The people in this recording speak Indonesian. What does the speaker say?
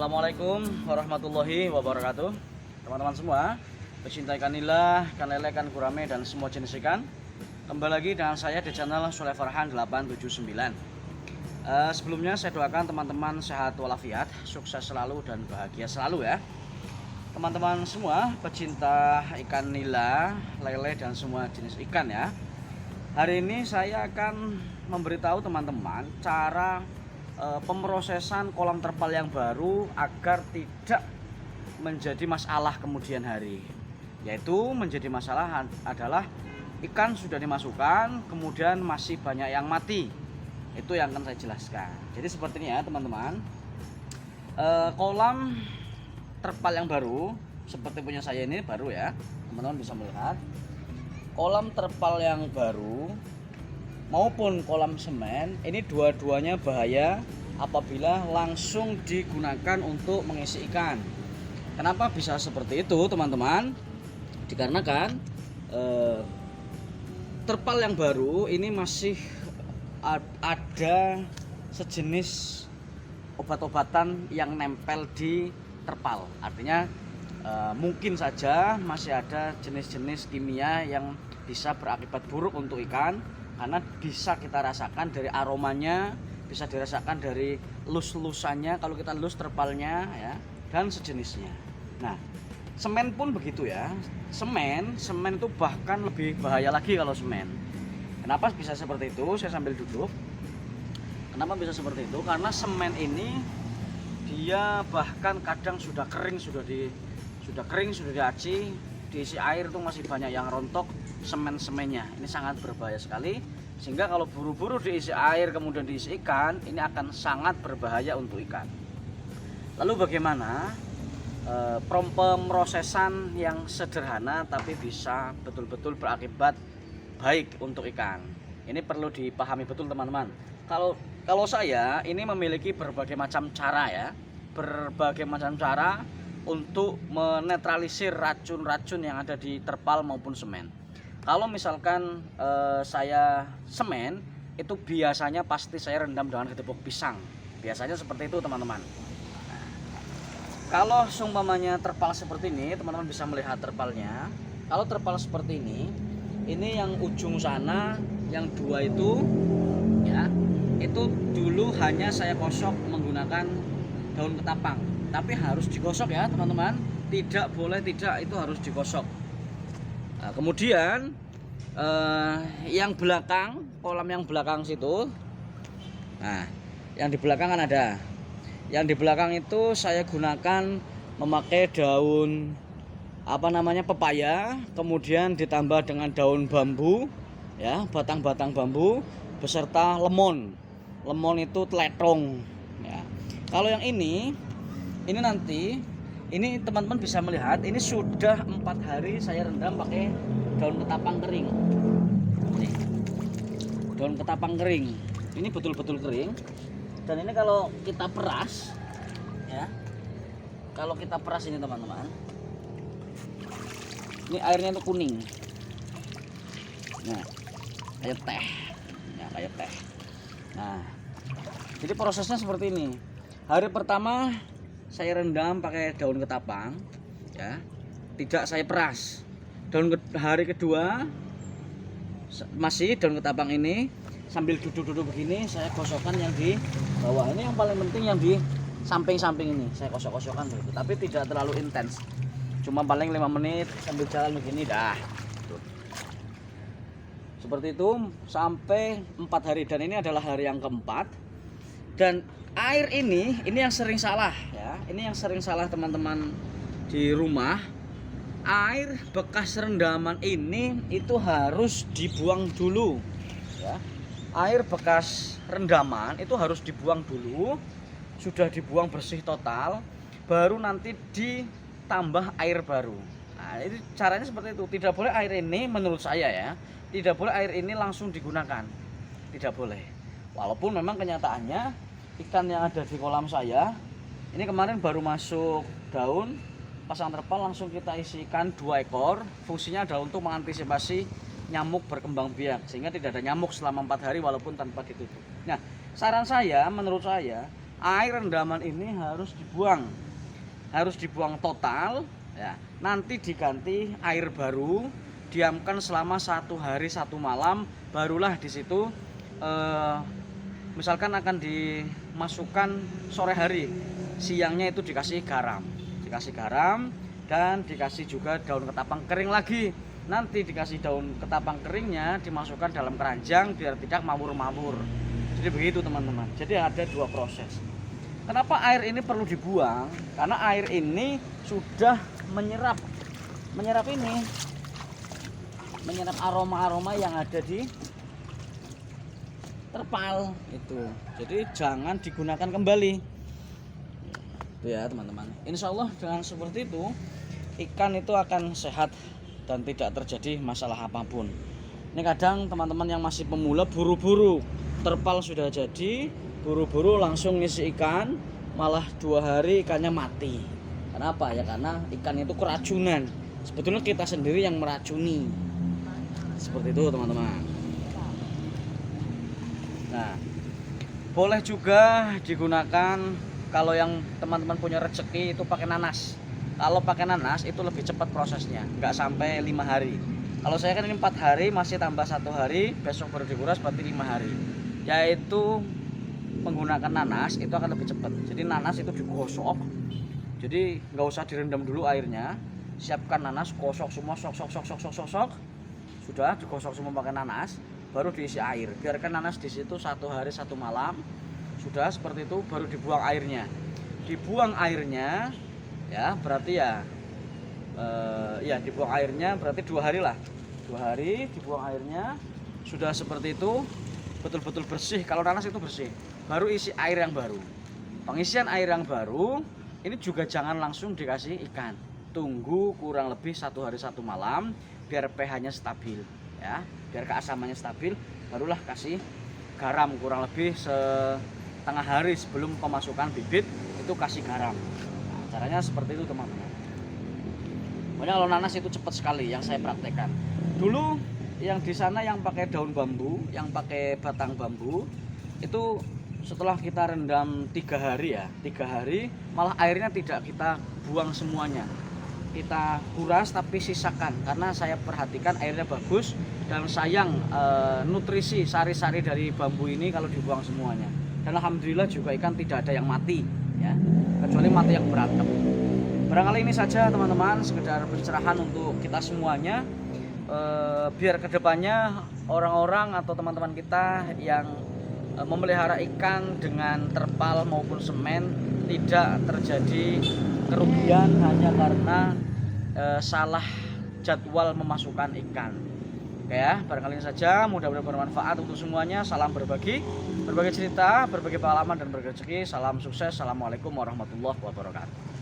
Assalamualaikum warahmatullahi wabarakatuh. Teman-teman semua, pecinta ikan nila, ikan lele, ikan gurame, dan semua jenis ikan. Kembali lagi dengan saya di channel Soleh Farhan 879. Sebelumnya saya doakan teman-teman sehat walafiat, sukses selalu dan bahagia selalu ya. Teman-teman semua, pecinta ikan nila, lele, dan semua jenis ikan ya. Hari ini saya akan memberitahu teman-teman cara pemrosesan kolam terpal yang baru agar tidak menjadi masalah kemudian hari. Yaitu menjadi masalah adalah ikan sudah dimasukkan kemudian masih banyak yang mati. Itu yang akan saya jelaskan. Jadi seperti ini ya teman-teman. Kolam terpal yang baru seperti punya saya ini baru ya, teman-teman bisa melihat. Kolam terpal yang baru maupun kolam semen ini dua-duanya bahaya apabila langsung digunakan untuk mengisi ikan. Kenapa bisa seperti itu teman-teman? Dikarenakan terpal yang baru ini masih ada sejenis obat-obatan yang nempel di terpal. Artinya mungkin saja masih ada jenis-jenis kimia yang bisa berakibat buruk untuk ikan, karena bisa kita rasakan dari aromanya, bisa dirasakan dari lus-lusannya kalau kita lus terpalnya ya, dan sejenisnya. Nah, semen pun begitu ya. Semen itu bahkan lebih bahaya lagi kalau semen. Kenapa bisa seperti itu? Saya sambil duduk. Kenapa bisa seperti itu? Karena semen ini dia bahkan kadang sudah kering, sudah diaci, diisi air tuh masih banyak yang rontok semen-semennya. Ini sangat berbahaya sekali, sehingga kalau buru-buru diisi air kemudian diisi ikan, ini akan sangat berbahaya untuk ikan. Lalu bagaimana pemrosesan yang sederhana tapi bisa betul-betul berakibat baik untuk ikan? Ini perlu dipahami betul teman-teman. Kalau saya ini memiliki berbagai macam cara ya, berbagai macam cara untuk menetralisir racun-racun yang ada di terpal maupun semen. Kalau misalkan saya semen, itu biasanya pasti saya rendam dengan ketepuk pisang. Biasanya seperti itu teman-teman. Nah, kalau seumpamanya terpal seperti ini, teman-teman bisa melihat terpalnya. Kalau terpal seperti ini yang ujung sana, yang dua itu, ya, itu dulu hanya saya gosok menggunakan daun ketapang. Tapi harus digosok ya teman-teman. Tidak boleh tidak, itu harus digosok. Nah, kemudian yang belakang, kolam yang belakang situ, nah yang di belakang kan ada, yang di belakang itu saya gunakan memakai daun pepaya, kemudian ditambah dengan daun bambu ya, batang-batang bambu beserta lemon itu teletong ya. Kalau yang ini nanti, ini teman-teman bisa melihat, ini sudah 4 hari saya rendam pakai daun ketapang kering. Nih, daun ketapang kering. Ini betul-betul kering. Dan ini kalau kita peras, ya, kalau kita peras ini teman-teman, ini airnya itu kuning. Nah, kayak teh. Ya, kayak teh. Nah, jadi prosesnya seperti ini. Hari pertama saya rendam pakai daun ketapang ya, tidak saya peras. Hari kedua masih daun ketapang ini, sambil duduk-duduk begini saya gosokkan yang di bawah. Ini yang paling penting, yang di samping-samping ini saya gosok-gosokkan begitu, tapi tidak terlalu intens, cuma paling 5 menit sambil jalan begini dah. Seperti itu sampai 4 hari, dan ini adalah hari yang keempat. Dan air ini yang sering salah ya. Ini yang sering salah teman-teman di rumah. Air bekas rendaman ini itu harus dibuang dulu ya. Air bekas rendaman itu harus dibuang dulu. Sudah dibuang bersih total, baru nanti ditambah air baru. Nah, ini caranya seperti itu. Tidak boleh air ini, menurut saya ya, tidak boleh air ini langsung digunakan. Tidak boleh. Walaupun memang kenyataannya ikan yang ada di kolam saya ini kemarin baru masuk daun, pasang terpal langsung kita isi ikan 2 ekor. Fungsinya adalah untuk mengantisipasi nyamuk berkembang biak, sehingga tidak ada nyamuk selama 4 hari walaupun tanpa ditutup. Nah, saran saya, menurut saya, air rendaman ini harus dibuang total ya. Nanti diganti air baru, diamkan selama 1 hari 1 malam, barulah di situ misalkan akan dimasukkan sore hari, siangnya itu dikasih garam dan dikasih juga daun ketapang kering lagi. Nanti dikasih daun ketapang keringnya dimasukkan dalam keranjang biar tidak mawur-mawur. Jadi begitu teman-teman. Jadi ada 2 proses. Kenapa air ini perlu dibuang? Karena air ini sudah menyerap aroma-aroma yang ada di terpal itu. Jadi jangan digunakan kembali. Itu ya teman-teman. Insya Allah dengan seperti itu ikan itu akan sehat dan tidak terjadi masalah apapun. Ini kadang teman-teman yang masih pemula buru-buru, terpal sudah jadi, buru-buru langsung ngisi ikan, malah 2 hari ikannya mati. Kenapa ya? Karena ikan itu keracunan. Sebetulnya kita sendiri yang meracuni. Seperti itu teman-teman. Nah, boleh juga digunakan kalau yang teman-teman punya rezeki itu pakai nanas. Kalau pakai nanas itu lebih cepat prosesnya, nggak sampai 5 hari. Kalau saya kan ini 4 hari, masih tambah 1 hari, besok baru dikuras berarti 5 hari. Yaitu menggunakan nanas itu akan lebih cepat. Jadi nanas itu digosok. Jadi nggak usah direndam dulu airnya. Siapkan nanas, gosok semua, sok. Sudah digosok semua pakai nanas, baru diisi air. Biarkan nanas di situ 1 hari 1 malam. Sudah seperti itu baru dibuang airnya. Dibuang airnya ya berarti dibuang airnya berarti 2 hari lah. 2 hari dibuang airnya, sudah seperti itu betul-betul bersih. Kalau nanas itu bersih, baru isi air yang baru. Pengisian air yang baru ini juga jangan langsung dikasih ikan, tunggu kurang lebih 1 hari 1 malam biar pH-nya stabil ya, biar keasamannya stabil, barulah kasih garam kurang lebih setengah hari sebelum pemasukan bibit itu kasih garam. Caranya seperti itu teman-teman. Pokoknya kalau nanas itu cepat sekali yang saya praktekkan. Dulu yang di sana yang pakai daun bambu, yang pakai batang bambu itu setelah kita rendam 3 hari ya, 3 hari malah airnya tidak kita buang semuanya. Kita kuras tapi sisakan karena saya perhatikan airnya bagus dan sayang nutrisi sari-sari dari bambu ini kalau dibuang semuanya. Dan alhamdulillah juga ikan tidak ada yang mati ya, kecuali mati yang berantem. Barangkali ini saja teman-teman, sekedar pencerahan untuk kita semuanya, biar kedepannya orang-orang atau teman-teman kita yang memelihara ikan dengan terpal maupun semen tidak terjadi kerugian hanya karena salah jadwal memasukkan ikan. Oke ya, barangkali ini saja, mudah-mudahan bermanfaat untuk semuanya. Salam berbagi cerita, berbagi pengalaman dan berbagi rezeki. Salam sukses. Assalamualaikum warahmatullahi wabarakatuh.